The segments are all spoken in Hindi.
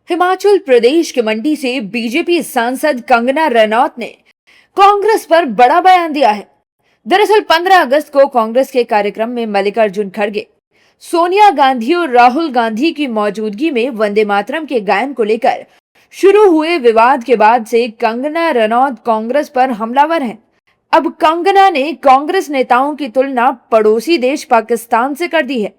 हिमाचल प्रदेश के मंडी से बीजेपी सांसद कंगना रनौत ने कांग्रेस पर बड़ा बयान दिया है। दरअसल 15 अगस्त को कांग्रेस के कार्यक्रम में मल्लिकार्जुन खड़गे, सोनिया गांधी और राहुल गांधी की मौजूदगी में वंदे मातरम के गायन को लेकर शुरू हुए विवाद के बाद से कंगना रनौत कांग्रेस पर हमलावर हैं। अब कंगना ने कांग्रेस नेताओं की तुलना पड़ोसी देश पाकिस्तान से कर दी है।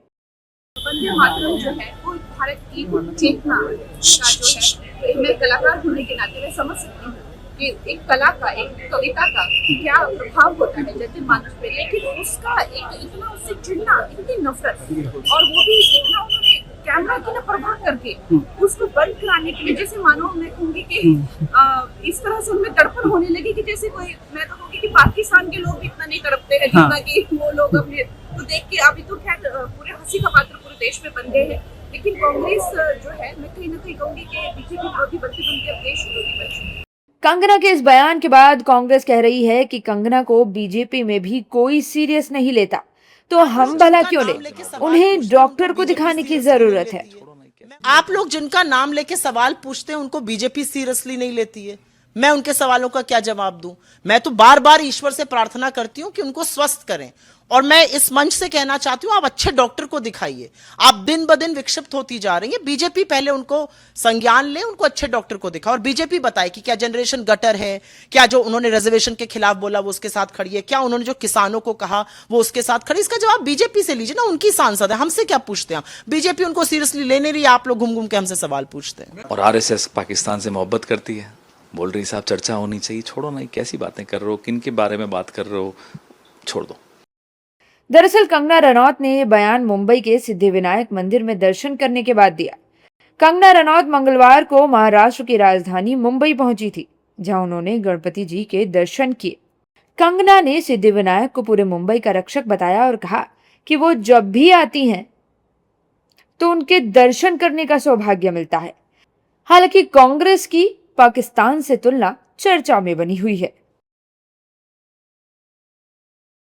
वंदे मातरम जो है वो भारत की चेतना का जो है, मैं कलाकार होने के नाते मैं समझ सकती हूँ कि एक कला का, एक कविता का क्या प्रभाव होता है जनमानस पे, लेकिन उसका एक इतना उससे चिढ़ना, इतनी नफरत, और वो भी इतना उन्होंने कैमरा की ना परवाह करके उसको बंद कराने के लिए, जैसे मानो मैं कहूँगी कि इस तरह से उनमें तड़पन होने लगी कि जैसे कोई, मैं तो कहूँगी कि पाकिस्तान के लोग इतना नहीं तड़पते हैं जितना कि वो लोग अपने, तो देख के अभी तो खैर पूरे हंसी का पात्र पूरे देश में बन गए हैं, लेकिन कांग्रेस जो है मैं कहीं ना कहीं कहूँगी कि बीजेपी विरोधी बनते बनते अब देश विरोधी बन चुकी है। कंगना के इस बयान के बाद कांग्रेस कह रही है कि कंगना को बीजेपी में भी कोई सीरियस नहीं लेता, तो हम भला क्यों ले, उन्हें डॉक्टर को दिखाने की जरूरत है। आप लोग जिनका नाम लेके सवाल पूछते हैं उनको बीजेपी सीरियसली नहीं लेती है। मैं उनके सवालों का क्या जवाब दूं? मैं तो बार बार ईश्वर से प्रार्थना करती हूं कि उनको स्वस्थ करें, और मैं इस मंच से कहना चाहती हूं आप अच्छे डॉक्टर को दिखाइए। आप दिन ब दिन विक्षिप्त होती जा रही है। बीजेपी पहले उनको संज्ञान ले, उनको अच्छे डॉक्टर को दिखाओ, और बीजेपी बताए कि क्या जनरेशन गटर है, क्या जो उन्होंने रिजर्वेशन के खिलाफ बोला वो उसके साथ खड़ी है, क्या उन्होंने जो किसानों को कहा वो उसके साथ खड़ी। इसका जवाब बीजेपी से लीजिए ना, उनकी सांसद है, हमसे क्या पूछते हैं। बीजेपी उनको सीरियसली ले नहीं रही, आप लोग घूम घूम के हमसे सवाल पूछते हैं। और आरएसएस पाकिस्तान से मोहब्बत करती है, बोल रही साहब चर्चा होनी चाहिए। छोड़ो नहीं, कैसी बातें कर रहे हो, किन के बारे में बात कर रहे हो, छोड़ दो। दरअसल कंगना रनौत ने ये बयान मुंबई के सिद्धिविनायक मंदिर में दर्शन करने के बाद दिया। कंगना रनौत मंगलवार को महाराष्ट्र की राजधानी मुंबई पहुंची थी, जहां उन्होंने गणपति जी के दर्शन किए। कंगना ने सिद्धिविनायक को पूरे मुंबई का रक्षक बताया और कहा कि वो जब भी आती हैं तो उनके दर्शन करने का सौभाग्य मिलता है। हालांकि कांग्रेस की पाकिस्तान से तुलना चर्चा में बनी हुई है।